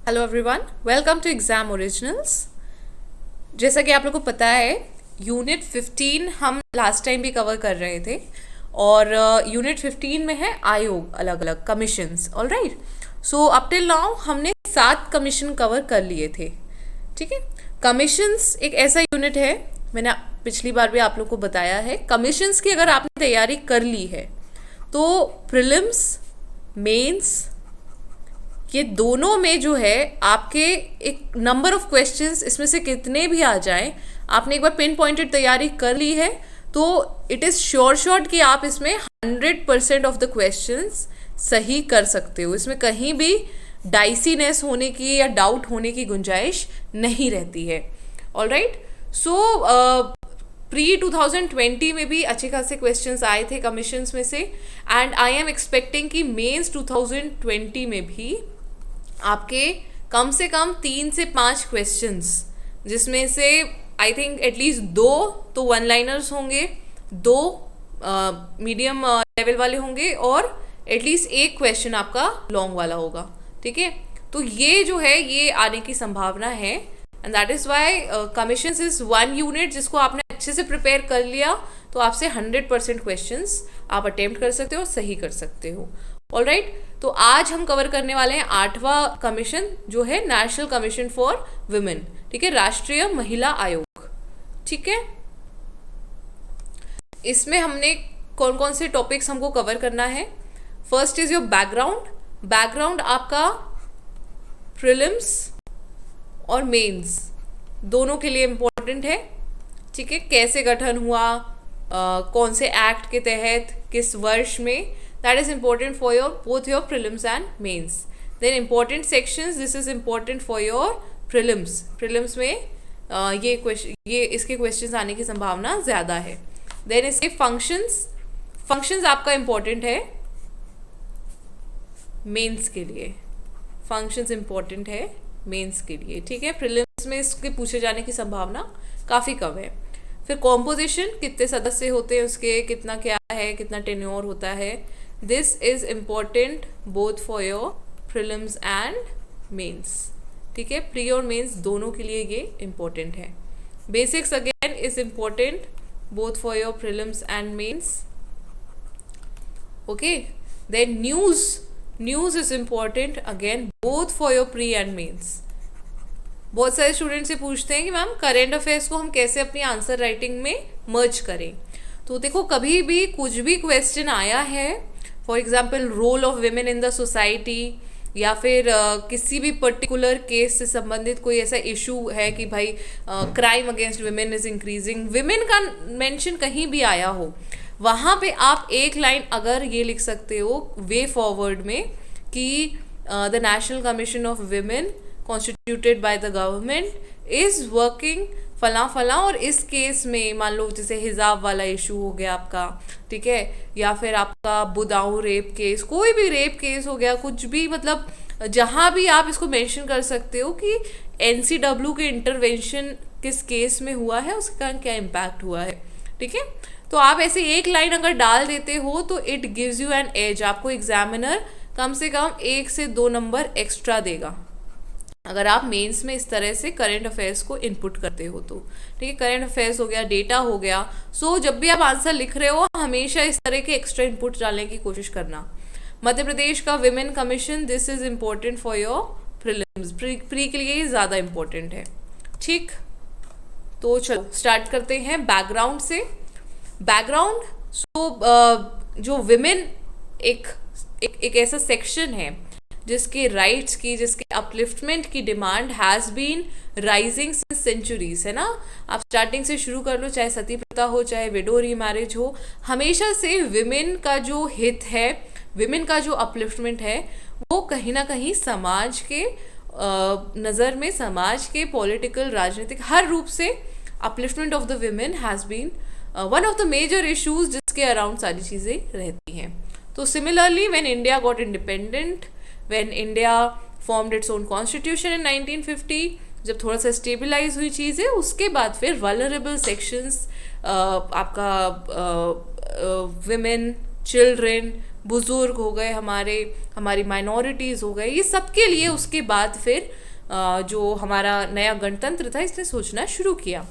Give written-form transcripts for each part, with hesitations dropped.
Hello everyone, welcome to exam originals. जैसा कि आप लोगों को पता है, यूनिट 15 हम लास्ट टाइम भी कवर कर रहे थे और यूनिट 15 में है आयोग, अलग अलग commissions. All right, so up till now हमने 7 कमीशन कवर कर लिए थे। ठीक है, कमीशंस एक ऐसा यूनिट है, मैंने पिछली बार भी आप लोग को बताया है, कमीशंस की अगर आपने तैयारी कर ली है तो प्रीलिम्स, मेंस, ये दोनों में जो है आपके एक नंबर ऑफ क्वेश्चंस इसमें से कितने भी आ जाएं, आपने एक बार पिन पॉइंटेड तैयारी कर ली है तो इट इज़ श्योर शॉट कि आप इसमें 100% ऑफ द क्वेश्चंस सही कर सकते हो। इसमें कहीं भी डाइसीनेस होने की या डाउट होने की गुंजाइश नहीं रहती है। ऑल राइट, सो प्री 2020 में भी अच्छे खासे क्वेश्चंस आए थे कमीशंस में से, एंड आई एम एक्सपेक्टिंग कि मेंस 2020 में भी आपके कम से कम 3 से 5 क्वेश्चंस, जिसमें से आई थिंक एटलीस्ट 2 तो वन लाइनर्स होंगे, 2 मीडियम लेवल वाले होंगे और एटलीस्ट एक क्वेश्चन आपका लॉन्ग वाला होगा। ठीक है, तो ये जो है ये आने की संभावना है, and that is why commissions is one unit जिसको आपने अच्छे से प्रिपेयर कर लिया तो आपसे 100% क्वेश्चंस आप अटेम्प्ट कर सकते हो, सही कर सकते हो। ऑल राइट, तो आज हम कवर करने वाले हैं 8वां कमीशन जो है नेशनल कमीशन फॉर वुमेन। ठीक है, राष्ट्रीय महिला आयोग। ठीक है, इसमें हमने कौन कौन से टॉपिक्स हमको कवर करना है। First is your background. Background आपका प्रीलिम्स और मेंस दोनों के लिए इम्पोर्टेंट है। ठीक है, कैसे गठन हुआ, कौन से एक्ट के तहत, किस वर्ष में, that is important for your both your prelims and mains. Then important sections, this is important for your prelims में ये इसके क्वेश्चंस आने की संभावना ज़्यादा है। देन इसके फंक्शंस आपका इम्पोर्टेंट है मेंस के लिए, फंक्शंस इम्पोर्टेंट है मेंस के लिए। ठीक है, प्रीलिम्स में इसके पूछे जाने की संभावना काफ़ी कम है। फिर कॉम्पोजिशन, कितने सदस्य होते हैं उसके, कितना क्या है, कितना टेन्योर होता है, this is important both for your prelims and mains. ठीक है, प्री और मेंस दोनों के लिए ये इम्पोर्टेंट है। Basics again is important both for your prelims and mains. Okay, then news is important again both for your pre and mains. बहुत सारे स्टूडेंट से पूछते हैं कि मैम करेंट अफेयर्स को हम कैसे अपनी आंसर राइटिंग में मर्ज करें। तो देखो, कभी भी कुछ भी क्वेश्चन आया है, for example role of women in the society, या फिर किसी भी पर्टिकुलर केस से संबंधित कोई ऐसा इशू है कि भाई crime against women is increasing, women का मेंशन कहीं भी आया हो, वहाँ पे आप एक लाइन अगर ये लिख सकते हो वे फॉरवर्ड में कि the national commission of women constituted by the government is working फला फला, और इस केस में मान लो जैसे हिजाब वाला इशू हो गया आपका, ठीक है, या फिर आपका बुदाऊं रेप केस, कोई भी रेप केस हो गया, कुछ भी, मतलब जहाँ भी आप इसको मेंशन कर सकते हो कि एनसीडब्ल्यू के इंटरवेंशन किस केस में हुआ है, उसके कारण क्या इम्पैक्ट हुआ है। ठीक है, तो आप ऐसे एक लाइन अगर डाल देते हो तो it gives you an edge, आपको एग्जामिनर कम से कम 1 से 2 नंबर एक्स्ट्रा देगा अगर आप मेंस में इस तरह से करंट अफेयर्स को इनपुट करते हो तो। ठीक है, करंट अफेयर्स हो गया, डेटा हो गया, सो जब भी आप आंसर लिख रहे हो हमेशा इस तरह के एक्स्ट्रा इनपुट डालने की कोशिश करना। मध्य प्रदेश का women commission, this is important for your prelims, pre के लिए ज़्यादा इम्पोर्टेंट है। ठीक, तो चलो स्टार्ट करते हैं बैकग्राउंड से। बैकग्राउंड, सो जो विमेन एक ऐसा सेक्शन है जिसके राइट्स की, जिसके अपलिफ्टमेंट की demand has been rising since centuries, है ना। आप स्टार्टिंग से शुरू कर लो, चाहे सती प्रथा हो, चाहे विडो रीमैरिज हो, हमेशा से विमेन का जो हित है, विमेन का जो अपलिफ्टमेंट है, वो कहीं ना कहीं समाज के नज़र में, समाज के पॉलिटिकल, राजनीतिक हर रूप से upliftment of the women has been one of the major issues जिसके अराउंड सारी चीज़ें रहती हैं। तो similarly when India got independent, when India formed its own constitution in 1950, जब थोड़ा सा स्टेबलाइज हुई चीज़ें, उसके बाद फिर वल्नरेबल सेक्शंस, आपका विमेन, चिल्ड्रेन, बुजुर्ग हो गए, हमारी माइनॉरिटीज़ हो गए, ये सबके लिए उसके बाद फिर जो हमारा नया गणतंत्र था इसने सोचना शुरू किया।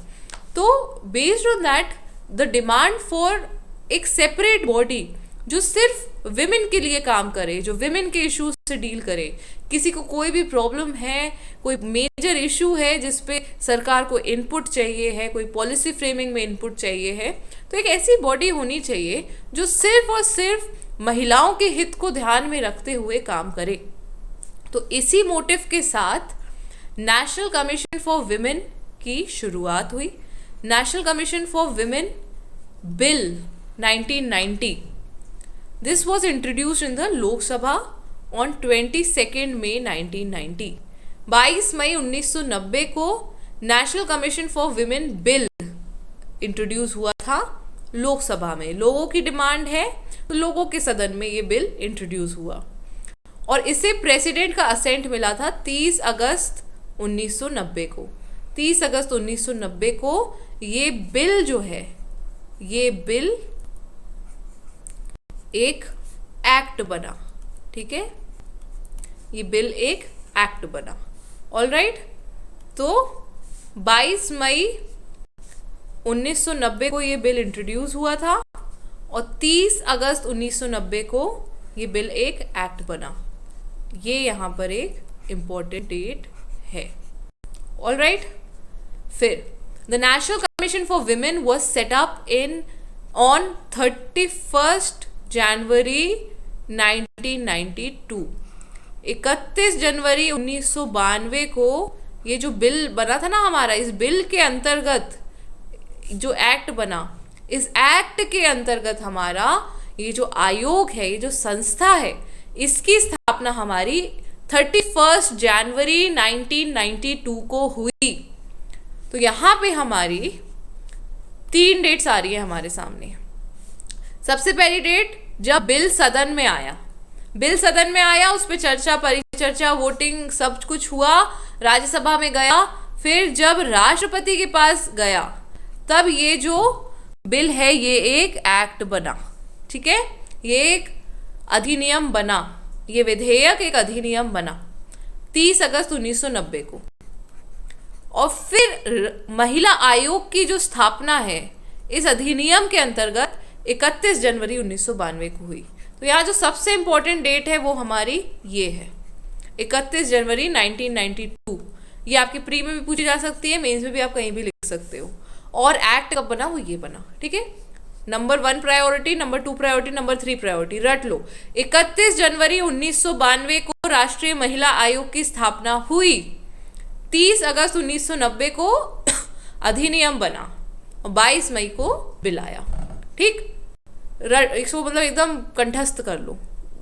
तो based on that the demand for एक सेपरेट बॉडी जो सिर्फ विमेन के लिए काम करे, जो विमेन के इश्यूज से डील करे, किसी को कोई भी प्रॉब्लम है, कोई मेजर इशू है जिस पे सरकार को इनपुट चाहिए है, कोई पॉलिसी फ्रेमिंग में इनपुट चाहिए है, तो एक ऐसी बॉडी होनी चाहिए जो सिर्फ और सिर्फ महिलाओं के हित को ध्यान में रखते हुए काम करे। तो इसी मोटिव के साथ नेशनल कमीशन फॉर विमेन की शुरुआत हुई। National commission for women bill 1990, this was introduced in the Lok Sabha on 22 मई 1990। 22 मई 1990 को national commission for women bill introduce हुआ था लोकसभा में। लोगों की डिमांड है तो लोगों के सदन में ये बिल इंट्रोड्यूस हुआ और इसे प्रेसिडेंट का असेंट मिला था 30 अगस्त 1990 को। 30 अगस्त 1990 को ये बिल जो है, ये बिल एक एक्ट बना। ठीक है, ये बिल एक एक्ट बना। ऑलराइट, तो 22 मई 1990 को ये बिल इंट्रोड्यूस हुआ था और 30 अगस्त 1990 को ये बिल एक एक्ट बना। ये यहाँ पर एक इम्पॉर्टेंट डेट है। ऑलराइट, फिर the national commission for women was set up on 31 जनवरी 1992। 31 जनवरी 1992 को ये जो बिल बना था ना हमारा, इस बिल के अंतर्गत जो एक्ट बना, इस एक्ट के अंतर्गत हमारा ये जो आयोग है, ये जो संस्था है, इसकी स्थापना हमारी 31 जनवरी 1992 को हुई। तो यहाँ पे हमारी 3 डेट्स आ रही है हमारे सामने। सबसे पहली डेट जब बिल सदन में आया, बिल सदन में आया, उस पर चर्चा, परिचर्चा, वोटिंग सब कुछ हुआ, राज्यसभा में गया, फिर जब राष्ट्रपति के पास गया तब ये जो बिल है ये एक एक्ट बना। ठीक है, ये एक अधिनियम बना, ये विधेयक एक अधिनियम बना 30 अगस्त 1990 को। और फिर महिला आयोग की जो स्थापना है इस अधिनियम के अंतर्गत 31 जनवरी 1992 को हुई। तो यहाँ जो सबसे इंपॉर्टेंट डेट है वो हमारी ये है 31 जनवरी 1992। ये आपकी प्री में भी पूछी जा सकती है, मेंस में भी आप कहीं भी लिख सकते हो। और एक्ट कब बना, वो ये बना। ठीक है, number 1 priority, number 2 priority, number 3 priority रट लो। 31 जनवरी 1992 को राष्ट्रीय महिला आयोग की स्थापना हुई। 30 अगस्त 1990 को अधिनियम बना और 22 मई को बिल आया। ठीक, इसको मतलब एकदम कंठस्थ कर लो।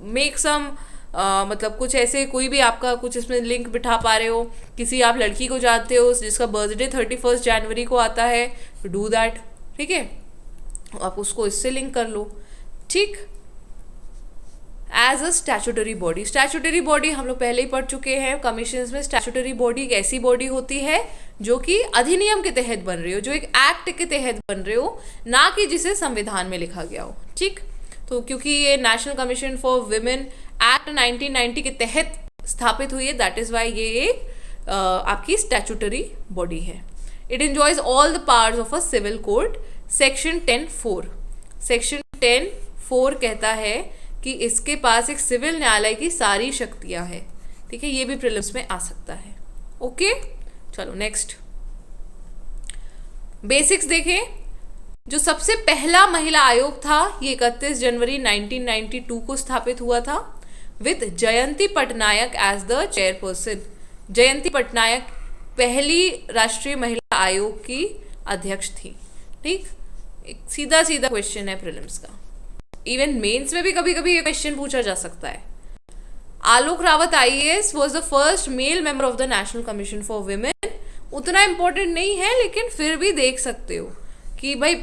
मेक सम मतलब कुछ ऐसे, कोई भी आपका कुछ इसमें लिंक बिठा पा रहे हो, किसी आप लड़की को जानते हो जिसका बर्थडे 31 जनवरी को आता है, डू दैट। ठीक है, आप उसको इससे लिंक कर लो। ठीक, as a statutory body, statutory body हम लोग पहले ही पढ़ चुके हैं कमीशंस में। स्टैट्यूटरी बॉडी एक ऐसी बॉडी होती है जो कि अधिनियम के तहत बन रही हो, जो एक एक्ट के तहत बन रहे हो, ना कि जिसे संविधान में लिखा गया हो। ठीक, तो क्योंकि ये national commission for women act 1990 के तहत स्थापित हुई है, दैट इज वाई ये एक आपकी स्टैट्यूटरी बॉडी है। It enjoys all the powers of a civil code. Section 10(4) section 10(4) कहता है कि इसके पास एक सिविल न्यायालय की सारी शक्तियां हैं। ठीक है, ये भी प्रीलिम्स में आ सकता है। ओके, चलो नेक्स्ट बेसिक्स देखें। जो सबसे पहला महिला आयोग था ये 31 जनवरी 1992 को स्थापित हुआ था with Jayanti Patnaik as the chairperson. Jayanti Patnaik पहली राष्ट्रीय महिला आयोग की अध्यक्ष थी। ठीक, एक सीधा सीधा क्वेश्चन है प्रीलिम्स का, इवन मेंस में भी कभी कभी ये क्वेश्चन पूछा जा सकता है। Alok Rawat IAS was the first male member of the national commission for women. उतना इंपॉर्टेंट नहीं है लेकिन फिर भी देख सकते हो कि भाई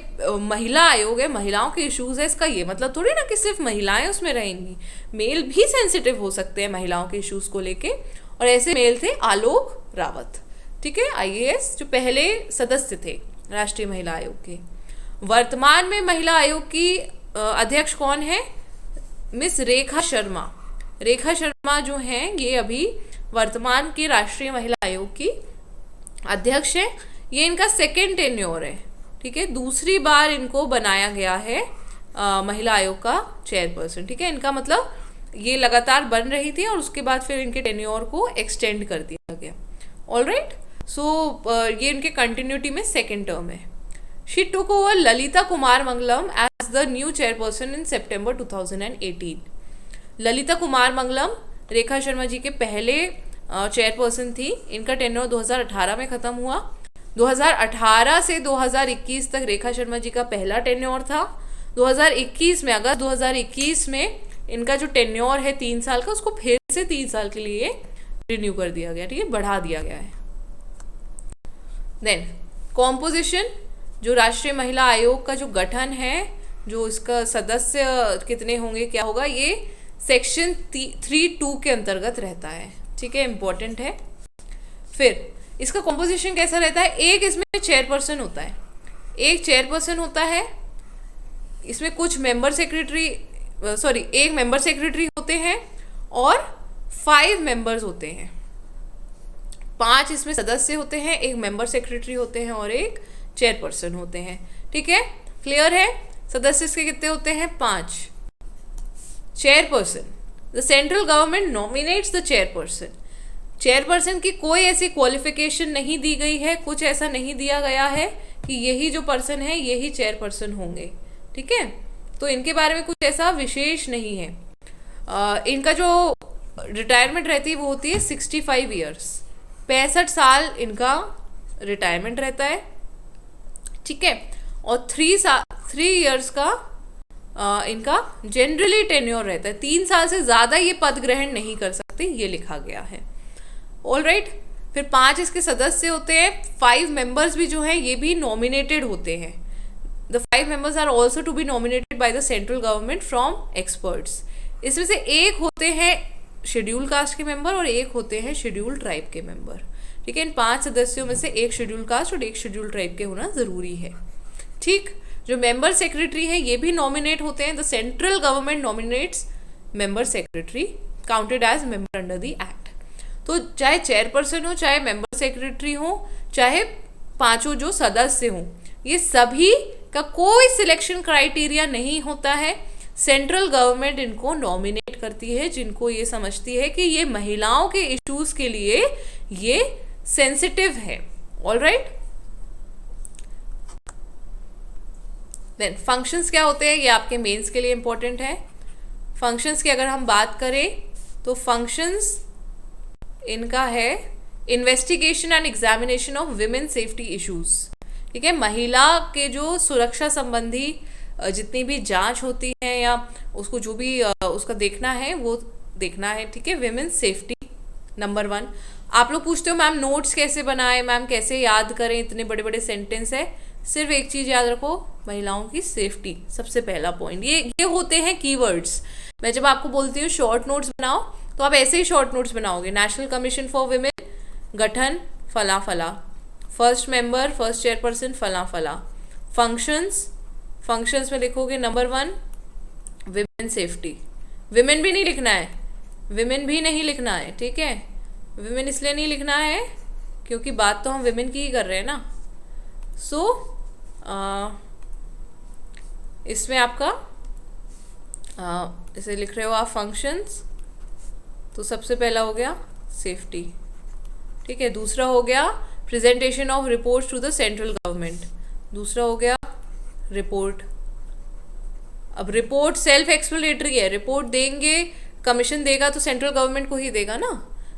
महिला आयोग है, महिलाओं के इश्यूज है, इसका ये मतलब थोड़ी ना कि सिर्फ महिलाएं उसमें रहेंगी, मेल भी सेंसिटिव हो सकते हैं महिलाओं के इश्यूज को लेके। और ऐसे मेल थे आलोक रावत। ठीक है, IAS जो पहले सदस्य थे राष्ट्रीय महिला आयोग के। वर्तमान में महिला आयोग की अध्यक्ष कौन है? मिस रेखा शर्मा, रेखा शर्मा जो हैं ये अभी वर्तमान के राष्ट्रीय महिला आयोग की अध्यक्ष है। ये इनका सेकेंड टेन्योर है, ठीक है, दूसरी बार इनको बनाया गया है महिला आयोग का चेयरपर्सन, ठीक है। इनका मतलब ये लगातार बन रही थी और उसके बाद फिर इनके टेन्योर को एक्सटेंड कर दिया गया। ऑलराइट, सो ये इनके कंटिन्यूटी में सेकेंड टर्म है। She took over Lalitha Kumar Mangalam as the new chairperson in September 2018। Lalitha Kumar Mangalam Rekha Sharma ji के पहले चेयरपर्सन थी। इनका टेन्योर 2018 में ख़त्म हुआ। 2018 से 2021 तक रेखा शर्मा जी का पहला टेन्योर था। 2021 में, अगस्त 2021 में इनका जो टेन्योर है 3 साल का, उसको फिर से 3 साल के लिए रिन्यू कर दिया गया, ठीक है, बढ़ा दिया गया है। देन कॉम्पोजिशन, जो राष्ट्रीय महिला आयोग का जो गठन है, जो इसका सदस्य कितने होंगे, क्या होगा, ये सेक्शन 3(2) के अंतर्गत रहता है, ठीक है, इंपॉर्टेंट है। फिर इसका कॉम्पोजिशन कैसा रहता है, एक इसमें चेयरपर्सन होता है, एक चेयरपर्सन होता है, इसमें कुछ मेंबर सेक्रेटरी, एक मेंबर सेक्रेटरी होते हैं और 5 मेंबर्स होते हैं। 5 इसमें सदस्य होते हैं, एक मेंबर सेक्रेटरी होते हैं और एक चेयरपर्सन होते हैं, ठीक है, क्लियर है। सदस्य इसके कितने होते हैं, 5। Chairperson, the central government nominates the chairperson. Chairperson की कोई ऐसी क्वालिफिकेशन नहीं दी गई है, कुछ ऐसा नहीं दिया गया है कि यही जो पर्सन है यही चेयरपर्सन होंगे, ठीक है, तो इनके बारे में कुछ ऐसा विशेष नहीं है। इनका जो रिटायरमेंट रहती है वो होती है 65 ईयर्स, 65 साल इनका रिटायरमेंट रहता है, ठीक है, और 3 ईयर्स का इनका जनरली टेन्योर रहता है। 3 साल से ज़्यादा ये पद ग्रहण नहीं कर सकते, ये लिखा गया है। ऑलराइट, फिर 5 इसके सदस्य होते हैं। 5 मेंबर्स भी जो हैं ये भी नॉमिनेटेड होते हैं। The 5 members are also to be nominated by the central government from experts. इसमें से एक होते हैं शेड्यूल कास्ट के मेंबर और एक होते हैं शेड्यूल ट्राइब के मेंबर, ठीक है। इन 5 सदस्यों में से एक शेड्यूल कास्ट और एक शेड्यूल ट्राइब के होना ज़रूरी है, ठीक। जो मेंबर सेक्रेटरी है ये भी नॉमिनेट होते हैं। The central government nominates member secretary counted as member under the act. तो चाहे चेयरपर्सन हो, चाहे मेंबर सेक्रेटरी हो, चाहे 5 जो सदस्य हों, ये सभी का कोई सिलेक्शन क्राइटेरिया नहीं होता है। सेंट्रल गवर्नमेंट इनको नॉमिनेट करती है, जिनको ये समझती है कि ये महिलाओं के इश्यूज के लिए ये सेंसिटिव है। ऑलराइट, देन फंक्शंस क्या होते हैं, ये आपके मेंस के लिए इंपॉर्टेंट है। फंक्शंस की अगर हम बात करें तो फंक्शंस इनका है investigation and examination of women safety issues, ठीक है। महिला के जो सुरक्षा संबंधी जितनी भी जांच होती है या उसको जो भी उसका देखना है वो देखना है, ठीक है। Women safety number 1। आप लोग पूछते हो मैम नोट्स कैसे बनाए, मैम कैसे याद करें, इतने बड़े बड़े सेंटेंस है। सिर्फ एक चीज़ याद रखो, महिलाओं की सेफ्टी सबसे पहला पॉइंट। ये होते हैं कीवर्ड्स। मैं जब आपको बोलती हूँ शॉर्ट नोट्स बनाओ तो आप ऐसे ही शॉर्ट नोट्स बनाओगे। नेशनल कमीशन फॉर विमेन, गठन फला फला, फर्स्ट मेंबर, फर्स्ट चेयरपर्सन फला फला। फंक्शंस में लिखोगे नंबर 1 विमेन सेफ्टी। विमेन भी नहीं लिखना है, विमेन भी नहीं लिखना है, ठीक है। विमेन इसलिए नहीं लिखना है क्योंकि बात तो हम विमेन की ही कर रहे हैं ना। सो इसमें आपका इसे लिख रहे हो आप फंक्शंस, तो सबसे पहला हो गया सेफ्टी, ठीक है। दूसरा हो गया presentation of reports to the central government, दूसरा हो गया रिपोर्ट। अब रिपोर्ट सेल्फ एक्सप्लेनेटरी है, रिपोर्ट देंगे, कमीशन देगा तो सेंट्रल गवर्नमेंट को ही देगा ना।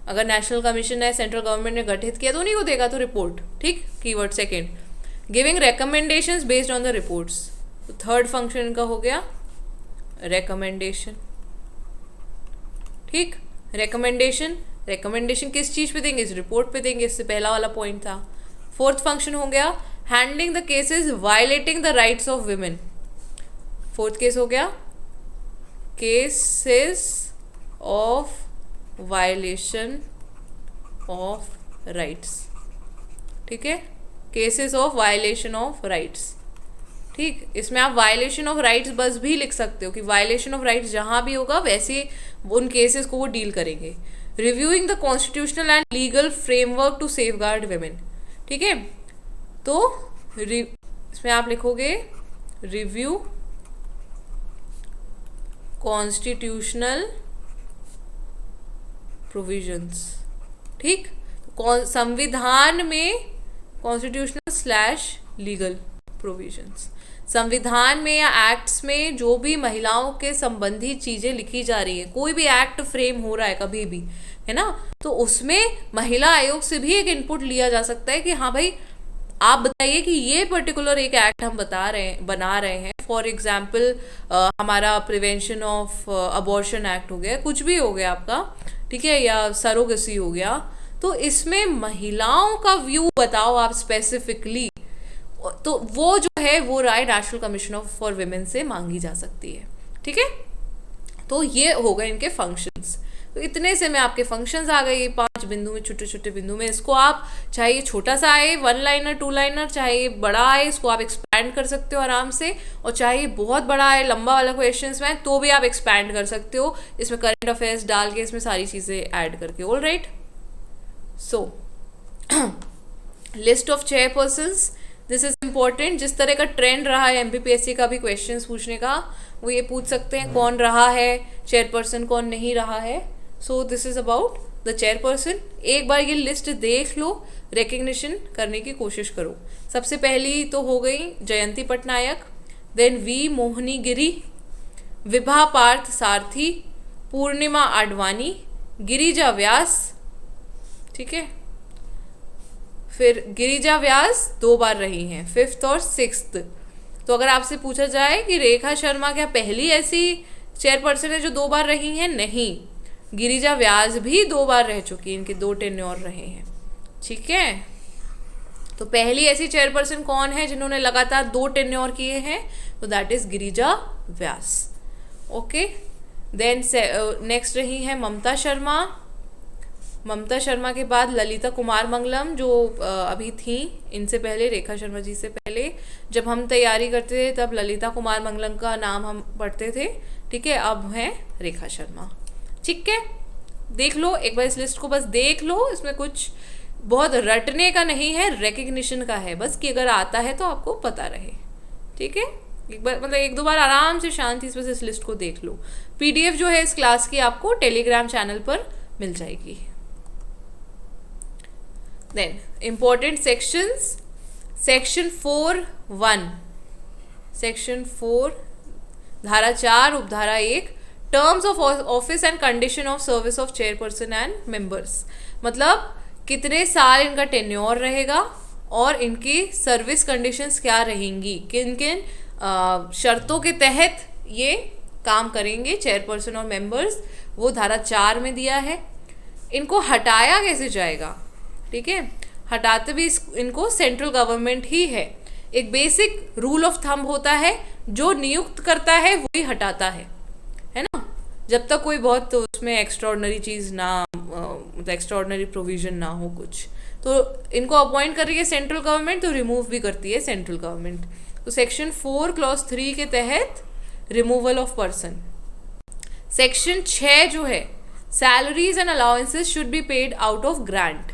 अगर नेशनल कमीशन है, सेंट्रल गवर्नमेंट ने गठित किया तो उन्हीं को देगा, तो रिपोर्ट, ठीक। Keyword second, giving recommendations based on the reports, तो थर्ड फंक्शन इनका हो गया रिकमेंडेशन, ठीक। रिकमेंडेशन किस चीज़ पे देंगे, इस रिपोर्ट पे देंगे, इससे पहला वाला पॉइंट था। फोर्थ फंक्शन हो गया handling the cases violating the rights of women. Fourth case हो गया cases of violation of rights, ठीक है, cases of violation of rights. ठीक, इसमें आप वायलेशन ऑफ राइट्स बस भी लिख सकते हो कि वायलेशन ऑफ राइट्स जहां भी होगा वैसे उन केसेस को वो डील करेंगे। Reviewing the constitutional and legal framework to safeguard women. ठीक है, तो इसमें आप लिखोगे रिव्यू कॉन्स्टिट्यूशनल प्रोविजंस। ठीक, संविधान में कॉन्स्टिट्यूशनल स्लैश लीगल प्रोविजंस, संविधान में या एक्ट्स में जो भी महिलाओं के संबंधी चीजें लिखी जा रही है, कोई भी एक्ट फ्रेम हो रहा है कभी भी, है ना, तो उसमें महिला आयोग से भी एक इनपुट लिया जा सकता है कि हाँ भाई आप बताइए कि ये पर्टिकुलर एक एक्ट हम बना रहे हैं। फॉर एग्जाम्पल हमारा प्रिवेंशन ऑफ अबॉर्शन एक्ट हो गया, कुछ भी हो गया आपका, ठीक है, या सरोगेसी हो गया, तो इसमें महिलाओं का व्यू बताओ आप स्पेसिफिकली, तो वो जो है वो राय national commission of for women से मांगी जा सकती है। ठीक है, तो ये हो गए इनके फंक्शंस। तो इतने से में आपके फंक्शंस आ गए 5 बिंदु में, छोटे छोटे बिंदु में। इसको आप चाहे ये छोटा सा आए 1 लाइनर 2 लाइनर, चाहे ये बड़ा आए इसको आप एक्सपैंड कर सकते हो आराम से, और चाहे ये बहुत बड़ा आए लंबा वाला क्वेश्चंस में तो भी आप एक्सपैंड कर सकते हो, इसमें करंट अफेयर्स डाल के, इसमें सारी चीज़ें ऐड करके। All right, so list of chairpersons, this is important. जिस तरह का ट्रेंड रहा है एमपीपीएससी का भी क्वेश्चंस पूछने का, वो ये पूछ सकते हैं कौन रहा है चेयरपर्सन, कौन नहीं रहा है। So this is about the chairperson. एक बार ये लिस्ट देख लो, रिकग्निशन करने की कोशिश करो। सबसे पहली तो हो गई जयंती पटनायक, देन वी मोहनी गिरी, विभा पार्थ सारथी, पूर्णिमा आडवाणी, गिरिजा व्यास, ठीक है, फिर गिरिजा व्यास 2 बार रही हैं, 5th और 6th। तो अगर आपसे पूछा जाए कि रेखा शर्मा क्या पहली ऐसी चेयरपर्सन है जो 2 बार रही हैं, नहीं, गिरिजा व्यास भी 2 बार रह चुकी हैं, इनके 2 टेन्योर रहे हैं। ठीक है, तो पहली ऐसी चेयरपर्सन कौन है जिन्होंने लगातार 2 टेन्योर किए हैं, तो that is Girija Vyas. Okay, then next रही है ममता शर्मा। ममता शर्मा के बाद ललिता कुमार मंगलम जो अभी थी, इनसे पहले रेखा शर्मा जी से पहले जब हम तैयारी करते थे तब ललिता कुमार मंगलम का नाम हम पढ़ते थे। ठीक है, अब है रेखा शर्मा। ठीक है, देख लो एक बार इस लिस्ट को, बस देख लो, इसमें कुछ बहुत रटने का नहीं है, रिकग्निशन का है बस, कि अगर आता है तो आपको पता रहे। ठीक है, एक बार मतलब 1-2 बार आराम से शांति से इस लिस्ट को देख लो। पीडीएफ जो है इस क्लास की आपको टेलीग्राम चैनल पर मिल जाएगी। Then important sections, section 4(1), section 4 धारा 4 उपधारा 1, terms of office and condition of service of chairperson and members. मतलब कितने साल इनका टेन्योर रहेगा और इनकी सर्विस कंडीशंस क्या रहेंगी, किन किन शर्तों के तहत ये काम करेंगे चेयरपर्सन और मेंबर्स, वो धारा 4 में दिया है। इनको हटाया कैसे जाएगा, ठीक है, हटाते भी इनको सेंट्रल गवर्नमेंट ही है। एक बेसिक रूल ऑफ थंब होता है, जो नियुक्त करता है वही हटाता है ना, जब तक कोई बहुत उसमें एक्स्ट्राऑर्डिनरी चीज़ ना, एक्स्ट्राऑर्डिनरी प्रोविजन ना हो कुछ, तो इनको अपॉइंट कर रही है सेंट्रल गवर्नमेंट, तो रिमूव भी करती है सेंट्रल गवर्नमेंट। तो सेक्शन 4 क्लॉज 3 के तहत रिमूवल ऑफ पर्सन। सेक्शन 6 जो है, salaries and allowances should be paid out of grant.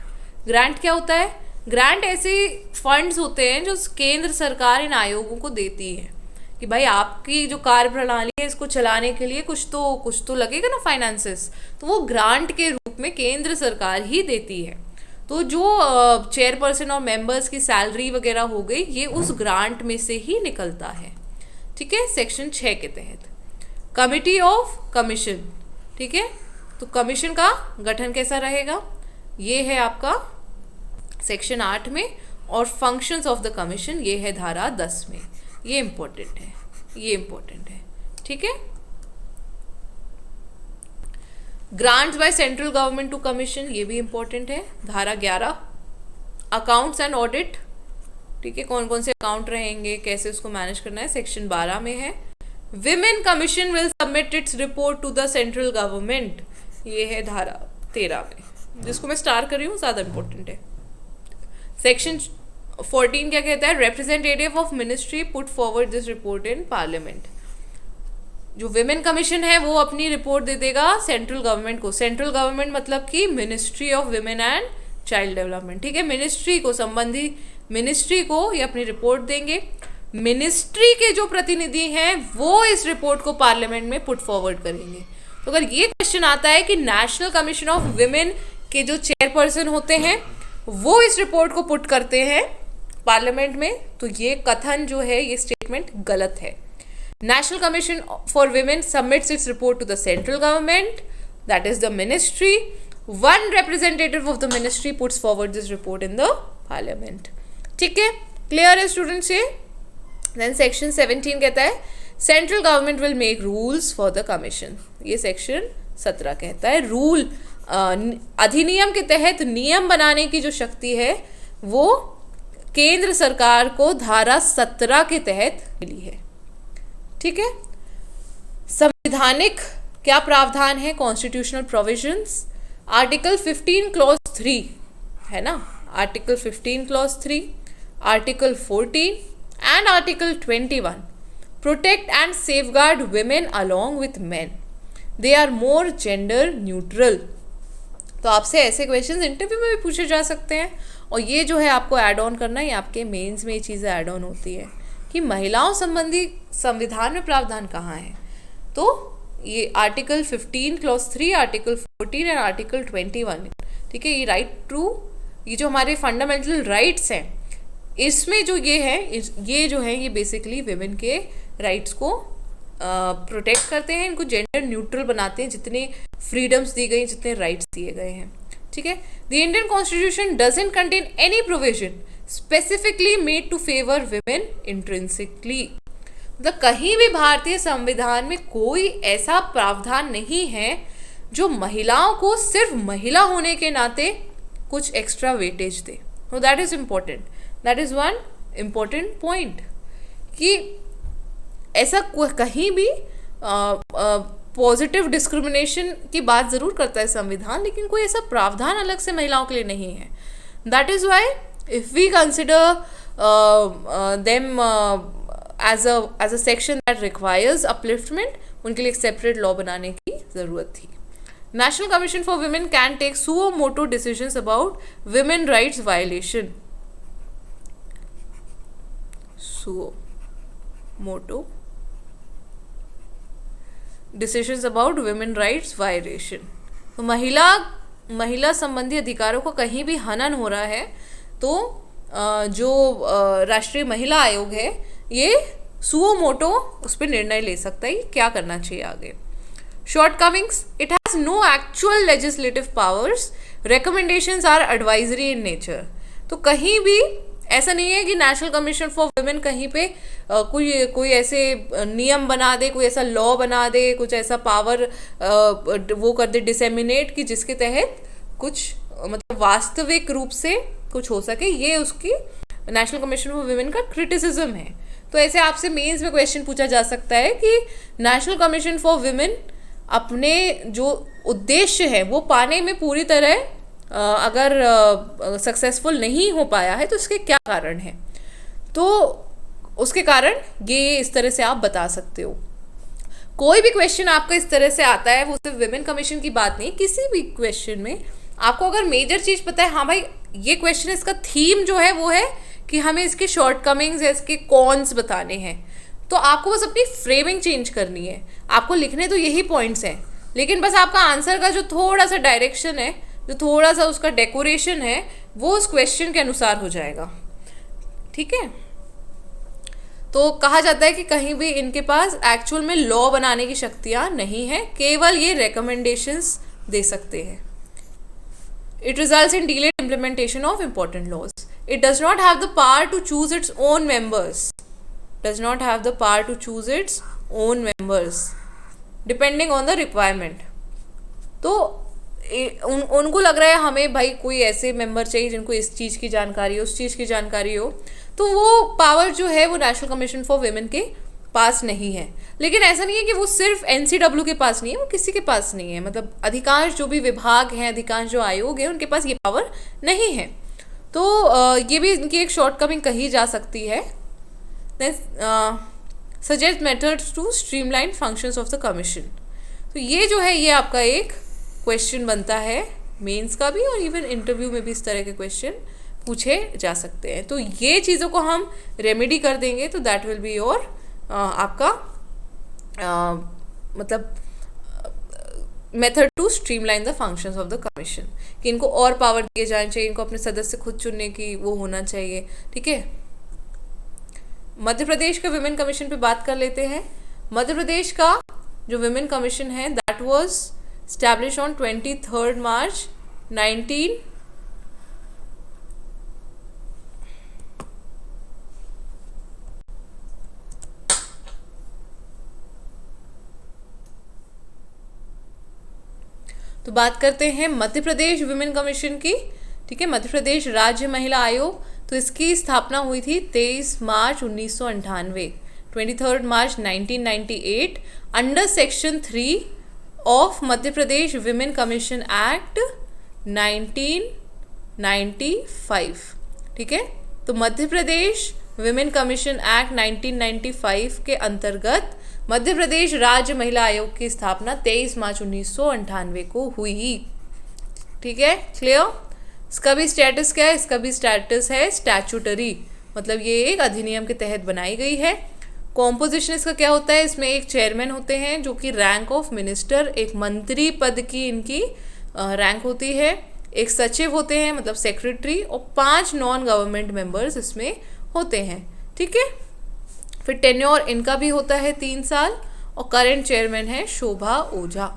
Grant क्या होता है, ग्रांट ऐसे फंड्स होते हैं जो केंद्र सरकार इन आयोगों को देती है कि भाई आपकी जो कार्य प्रणाली है इसको चलाने के लिए कुछ तो लगेगा ना फाइनेंसेस, तो वो ग्रांट के रूप में केंद्र सरकार ही देती है। तो जो चेयरपर्सन और मेंबर्स की सैलरी वगैरह हो गई, ये उस ग्रांट में से ही निकलता है। ठीक है, सेक्शन 6 के तहत कमिटी ऑफ कमीशन। ठीक है, तो कमीशन का गठन कैसा रहेगा, ये है आपका सेक्शन 8 में, और फंक्शंस ऑफ द कमीशन ये है धारा 10 में। ये इम्पोर्टेंट है, ये इम्पोर्टेंट है। ठीक है, grants by central government to commission, ये भी इम्पोर्टेंट है, धारा 11। अकाउंट्स एंड ऑडिट, ठीक है, कौन कौन से अकाउंट रहेंगे, कैसे उसको मैनेज करना है, सेक्शन 12 में है। Women commission will submit its report to the central government, ये है धारा 13 में, जिसको मैं स्टार कर रही हूँ, ज़्यादा इम्पोर्टेंट है। सेक्शन 14 क्या कहता है, representative of ministry put forward this report in parliament. जो विमेन कमीशन है वो अपनी रिपोर्ट दे देगा सेंट्रल गवर्नमेंट को। सेंट्रल गवर्नमेंट मतलब कि ministry of women and child development, ठीक है। मिनिस्ट्री को, संबंधित मिनिस्ट्री को ये अपनी रिपोर्ट देंगे। मिनिस्ट्री के जो प्रतिनिधि हैं वो इस रिपोर्ट को पार्लियामेंट में पुट फॉरवर्ड करेंगे। तो अगर ये क्वेश्चन आता है कि नेशनल कमीशन ऑफ विमेन के जो चेयरपर्सन होते हैं वो इस रिपोर्ट को पुट करते हैं पार्लियामेंट में, तो ये कथन जो है, ये स्टेटमेंट गलत है। National Commission for Women submits its report to the central government, that is the ministry. One representative of the ministry puts forward this report in the parliament. ठीक है, clear है students ये? Then section 17 कहता है central government will make rules for the commission. ये section 17 कहता है rule, अधिनियम के तहत नियम बनाने की जो शक्ति है वो केंद्र सरकार को धारा 17 के तहत मिली है। ठीक है। संवैधानिक क्या प्रावधान है, कॉन्स्टिट्यूशनल प्रोविजंस, आर्टिकल 15 क्लॉज 3 है ना, article 15 clause 3, article 14 and article 21 protect and safeguard women along with men, they are more gender neutral. तो आपसे ऐसे क्वेश्चंस इंटरव्यू में भी पूछे जा सकते हैं, और ये जो है आपको ऐड ऑन करना है, आपके मेंस में ये चीज़ें ऐड ऑन होती है कि महिलाओं संबंधी संविधान में प्रावधान कहाँ है। तो ये article 15 clause 3, article 14 and article 21, ठीक है। ये राइट टू, ये जो हमारे फंडामेंटल राइट्स हैं, इसमें जो ये है, ये जो है ये बेसिकली विमेन के राइट्स को प्रोटेक्ट करते हैं, इनको जेंडर न्यूट्रल बनाते हैं, जितने फ्रीडम्स दी गई, जितने राइट्स दिए गए हैं, ठीक है। The Indian constitution doesn't contain any provision specifically made to favour women intrinsically. मतलब कहीं भी भारतीय संविधान में कोई ऐसा प्रावधान नहीं है जो महिलाओं को सिर्फ महिला होने के नाते कुछ एक्स्ट्रा वेटेज दे। तो that is important, that is one important point कि ऐसा कहीं भी पॉजिटिव डिस्क्रिमिनेशन की बात ज़रूर करता है संविधान, लेकिन कोई ऐसा प्रावधान अलग से महिलाओं के लिए नहीं है। That is why if we consider them as a section that requires upliftment, उनके लिए एक separate law बनाने की ज़रूरत थी। National Commission for Women can take suo motu decisions about women rights violation. Suo motu decisions about women rights violation. तो महिला संबंधी अधिकारों को कहीं भी हनन हो रहा है तो जो राष्ट्रीय महिला आयोग है ये सुओ मोटो उस पर निर्णय ले सकता है क्या करना चाहिए आगे। Shortcomings, it has no actual legislative powers, recommendations are advisory in nature. तो कहीं भी ऐसा नहीं है कि नेशनल कमीशन फॉर वुमेन कहीं पे कोई ऐसे नियम बना दे, कोई ऐसा लॉ बना दे, कुछ ऐसा पावर वो कर दे डिसेमिनेट कि जिसके तहत कुछ मतलब वास्तविक रूप से कुछ हो सके। ये उसकी नेशनल कमीशन फॉर वुमेन का क्रिटिसिज्म है। तो ऐसे आपसे मेंस में क्वेश्चन पूछा जा सकता है कि नेशनल कमीशन फॉर वुमेन अपने जो उद्देश्य है वो पाने में पूरी तरह अगर सक्सेसफुल नहीं हो पाया है तो इसके क्या कारण है, तो उसके कारण ये इस तरह से आप बता सकते हो। कोई भी क्वेश्चन आपका इस तरह से आता है, वो सिर्फ विमेन कमीशन की बात नहीं, किसी भी क्वेश्चन में आपको अगर मेजर चीज़ पता है, हाँ भाई ये क्वेश्चन इसका थीम जो है वो है कि हमें इसके शॉर्टकमिंग्स या इसके कॉन्स बताने हैं, तो आपको बस अपनी फ्रेमिंग चेंज करनी है। आपको लिखने तो यही पॉइंट्स हैं, लेकिन बस आपका आंसर का जो थोड़ा सा डायरेक्शन है, जो थोड़ा सा उसका डेकोरेशन है, वो उस क्वेश्चन के अनुसार हो जाएगा, ठीक है। तो कहा जाता है कि कहीं भी इनके पास एक्चुअल में लॉ बनाने की शक्तियाँ नहीं है, केवल ये रिकमेंडेशंस दे सकते हैं। It results in delayed implementation of important laws. It does not have the power to choose its own members. Does not have the power to choose its own members, depending on the requirement. तो उनको लग रहा है हमें भाई कोई ऐसे member चाहिए जिनको इस चीज़ की जानकारी हो, उस चीज़ की जानकारी हो, तो वो पावर जो है वो नेशनल कमीशन फॉर वुमेन के पास नहीं है। लेकिन ऐसा नहीं है कि वो सिर्फ NCW के पास नहीं है, वो किसी के पास नहीं है। मतलब अधिकांश जो भी विभाग हैं, अधिकांश जो आयोग हैं, उनके पास ये पावर नहीं है। तो ये भी इनकी एक शॉर्टकमिंग कही जा सकती है. Then suggest methods to streamline functions of the commission. तो ये जो है ये आपका एक क्वेश्चन बनता है मेंस का भी, और इवन इंटरव्यू में भी इस तरह के क्वेश्चन पूछे जा सकते हैं. तो ये चीज़ों को हम रेमेडी कर देंगे तो दैट विल बी योर आपका मतलब method to streamline the functions of the commission, कि इनको और पावर दिए जाने चाहिए, इनको अपने सदस्य खुद चुनने की वो होना चाहिए. ठीक है, मध्य प्रदेश का विमेन कमीशन पे बात कर लेते हैं. मध्य प्रदेश का जो विमेन कमीशन है दैट वाज स्टैब्लिश ऑन 23 मार्च 19 तो बात करते हैं मध्य प्रदेश विमेन कमीशन की. ठीक है, मध्य प्रदेश राज्य महिला आयोग, तो इसकी स्थापना हुई थी 23 मार्च 1998, 23 मार्च 1998, under section 3 of Madhya Pradesh women commission act 1995. ठीक है, तो Madhya Pradesh women commission act 1995 के अंतर्गत मध्य प्रदेश राज्य महिला आयोग की स्थापना 23 मार्च 1998 को हुई. ठीक है, क्लियर. इसका भी स्टेटस क्या है? इसका भी स्टेटस है स्टैचूटरी, मतलब ये एक अधिनियम के तहत बनाई गई है. कॉम्पोजिशन इसका क्या होता है? इसमें एक चेयरमैन होते हैं जो कि रैंक ऑफ मिनिस्टर, एक मंत्री पद की इनकी रैंक होती है. एक सचिव होते हैं मतलब सेक्रेटरी, और 5 नॉन गवर्नमेंट मेंबर्स इसमें होते हैं. ठीक है, फिर टेन्योर इनका भी होता है 3 साल, और करंट चेयरमैन है शोभा ओझा.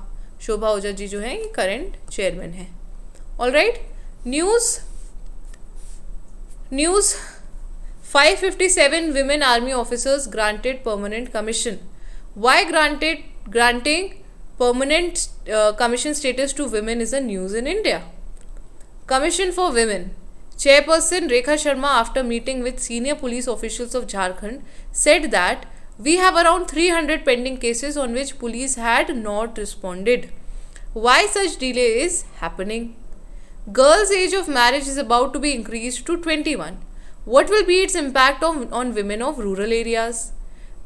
शोभा ओझा जी जो है ये करंट चेयरमैन है. Alright, news 557 women army officers granted permanent commission. Why granting permanent commission status to women is a news in India? Commission for Women. Chairperson Rekha Sharma, after meeting with senior police officials of Jharkhand, said that we have around 300 pending cases on which police had not responded. Why such delay is happening? Girls' age of marriage is about to be increased to 21. What will be its impact on women of rural areas?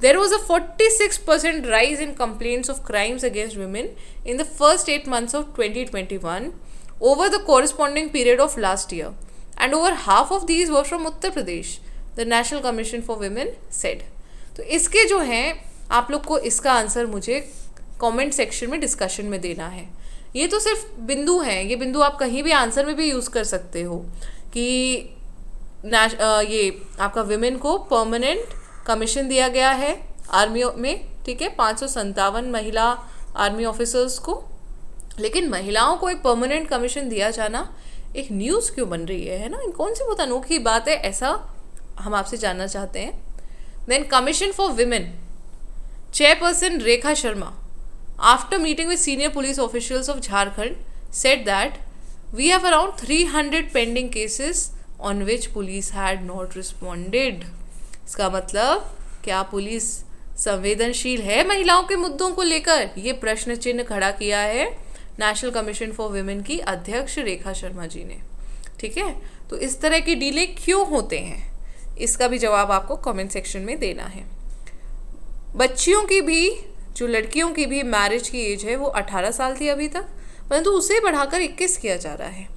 There was a 46% rise in complaints of crimes against women in the first 8 months of 2021 over the corresponding period of last year, and over half of these were from Uttar Pradesh, the National Commission for Women said. तो इसके जो हैं आप लोग को इसका answer मुझे comment section में डिस्कशन में देना है. ये तो सिर्फ बिंदु हैं, ये बिंदु आप कहीं भी आंसर में भी यूज़ कर सकते हो कि ये आपका विमेन को परमानेंट कमीशन दिया गया है आर्मी में. ठीक है, 557 महिला आर्मी ऑफिसर्स को, लेकिन महिलाओं को एक परमानेंट कमीशन दिया जाना एक न्यूज़ क्यों बन रही है ना? कौन सी बहुत अनोखी बात है, ऐसा हम आपसे जानना चाहते हैं. Then commission for women, chairperson Rekha Sharma, after meeting with senior police officials of Jharkhand, said that we have around 300 pending cases on which police had not responded. इसका मतलब क्या पुलिस संवेदनशील है महिलाओं के मुद्दों को लेकर? ये प्रश्न चिन्ह खड़ा किया है नेशनल कमीशन फॉर विमेन की अध्यक्ष रेखा शर्मा जी ने. ठीक है, तो इस तरह की डिले क्यों होते हैं, इसका भी जवाब आपको कमेंट सेक्शन में देना है. बच्चियों की भी, जो लड़कियों की भी मैरिज की एज है वो 18 साल थी अभी तक, परंतु उसे बढ़ाकर 21 किया जा रहा है.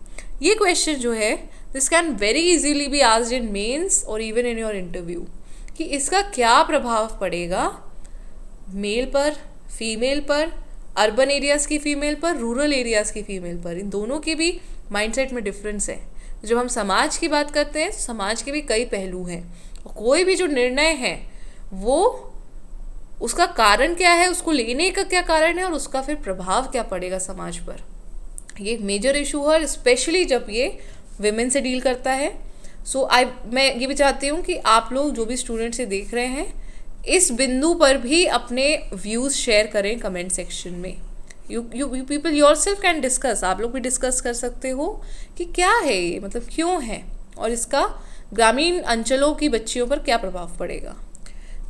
ये क्वेश्चन जो है this can very easily be asked in mains और इवन इन योर इंटरव्यू, कि इसका क्या प्रभाव पड़ेगा मेल पर, फीमेल पर, अर्बन एरियाज़ की फ़ीमेल पर, रूरल एरियाज़ की फ़ीमेल पर. इन दोनों की भी माइंडसेट में डिफरेंस है. जब हम समाज की बात करते हैं, समाज के भी कई पहलू हैं, और कोई भी जो निर्णय है वो उसका कारण क्या है, उसको लेने का क्या कारण है, और उसका फिर प्रभाव क्या पड़ेगा समाज पर. ये एक मेजर इशू है, स्पेशली जब ये विमेन से डील करता है. सो मैं ये भी चाहती हूँ कि आप लोग जो भी स्टूडेंट से देख रहे हैं इस बिंदु पर भी अपने व्यूज़ शेयर करें कमेंट सेक्शन में. You people yourself can discuss, आप लोग भी डिस्कस कर सकते हो कि क्या है ये, मतलब क्यों है, और इसका ग्रामीण अंचलों की बच्चियों पर क्या प्रभाव पड़ेगा.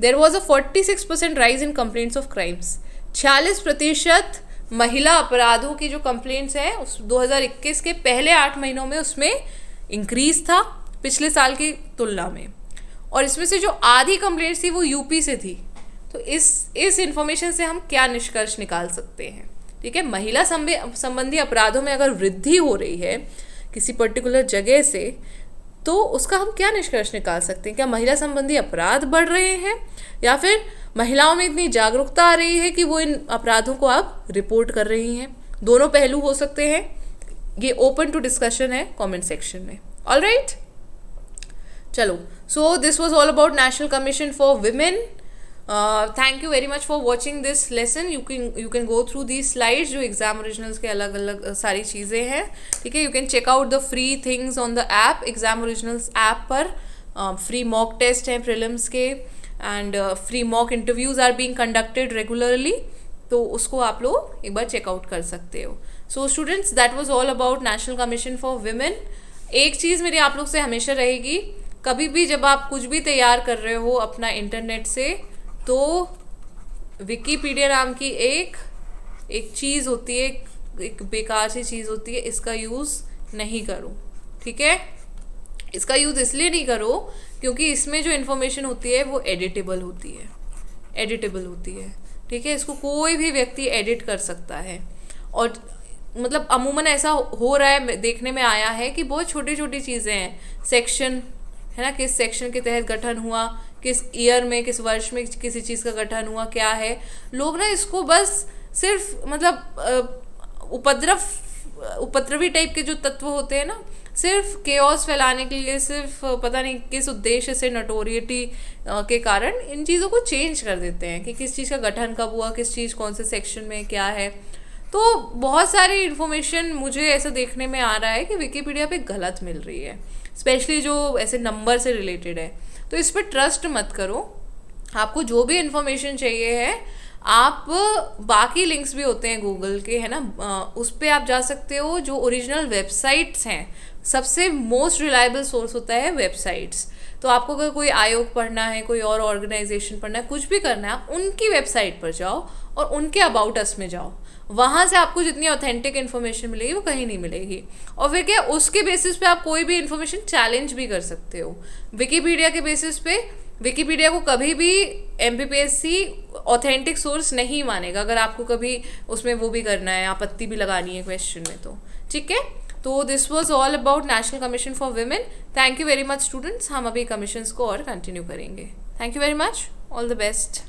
There was a 46% rise in complaints of crimes. 46% महिला अपराधों की जो कंप्लेंट्स हैं उस 2021 के पहले 8 महीनों में उसमें इंक्रीज था पिछले साल की तुलना में, और इसमें से जो आधी कंप्लेंट्स थी वो यूपी से थी। तो इस इंफॉर्मेशन से हम क्या निष्कर्ष निकाल सकते हैं? ठीक है, महिला संबंधी अपराधों में अगर वृद्धि हो रही है किसी पर्टिकुलर जगह से, तो उसका हम क्या निष्कर्ष निकाल सकते हैं? क्या महिला संबंधी अपराध बढ़ रहे हैं, या फिर महिलाओं में इतनी जागरूकता आ रही है कि वो इन अपराधों को आप रिपोर्ट कर रही हैं? दोनों पहलू हो सकते हैं। ये ओपन टू डिस्कशन है कमेंट सेक्शन में। ऑलराइट, चलो, so this was all about national commission for women. Thank you very much for watching this lesson. You can go through the slides जो एग्जाम ओरिजिनल्स के अलग अलग सारी चीज़ें हैं। ठीक है, you can check out the free things on the app, exam originals app पर। फ्री मॉक टेस्ट हैं प्रीलिम्स के, and free mock interviews are being conducted regularly, तो उसको आप लोग एक बार चेकआउट कर सकते हो। So students, that was all about national commission for women. एक चीज़ मेरी आप लोग से हमेशा रहेगी, कभी भी जब आप कुछ भी तैयार कर रहे हो अपना इंटरनेट से, तो विकीपीडिया नाम की एक चीज़ होती है, एक बेकार सी चीज़ होती है, इसका यूज़ नहीं करो। ठीक है, इसका यूज़ इसलिए नहीं करो क्योंकि इसमें जो इन्फॉर्मेशन होती है वो एडिटेबल होती है। ठीक है, इसको कोई भी व्यक्ति एडिट कर सकता है, और मतलब अमूमन ऐसा हो रहा है, देखने में आया है कि बहुत छोटी छोटी चीज़ें हैं, सेक्शन है ना, किस सेक्शन के तहत गठन हुआ, किस ईयर में, किस वर्ष में किसी चीज़ का गठन हुआ, क्या है, लोग ना इसको बस सिर्फ मतलब उपद्रवी टाइप के जो तत्व होते हैं ना, सिर्फ केओस फैलाने के लिए, सिर्फ पता नहीं किस उद्देश्य से, नोटोरिटी के कारण इन चीज़ों को चेंज कर देते हैं कि किस चीज़ का गठन कब हुआ, किस चीज़ कौन से सेक्शन में क्या है। तो बहुत सारी इन्फॉर्मेशन मुझे ऐसा देखने में आ रहा है कि विकीपीडिया पे गलत मिल रही है, स्पेशली जो ऐसे नंबर से रिलेटेड है। तो इस पर ट्रस्ट मत करो। आपको जो भी इन्फॉर्मेशन चाहिए है, आप बाकी लिंक्स भी होते हैं गूगल के, है ना, उस पर आप जा सकते हो। जो ओरिजिनल वेबसाइट्स हैं, सबसे मोस्ट रिलायबल सोर्स होता है वेबसाइट्स। तो आपको अगर कोई आयोग पढ़ना है, कोई और ऑर्गेनाइजेशन पढ़ना है, कुछ भी करना है, आप उनकी वेबसाइट पर जाओ और उनके अबाउट अस में जाओ। वहाँ से आपको जितनी ऑथेंटिक इन्फॉर्मेशन मिलेगी वो कहीं नहीं मिलेगी। और फिर क्या, उसके बेसिस पे आप कोई भी इन्फॉर्मेशन चैलेंज भी कर सकते हो। विकीपीडिया के बेसिस पे विकीपीडिया को कभी भी MPPSC ऑथेंटिक सोर्स नहीं मानेगा, अगर आपको कभी उसमें वो भी करना है, आपत्ति भी लगानी है क्वेश्चन में। तो ठीक है, तो this was all about national commission for women. Thank you very much students. हम अभी कमीशंस को और कंटिन्यू करेंगे। Thank you very much, all the best.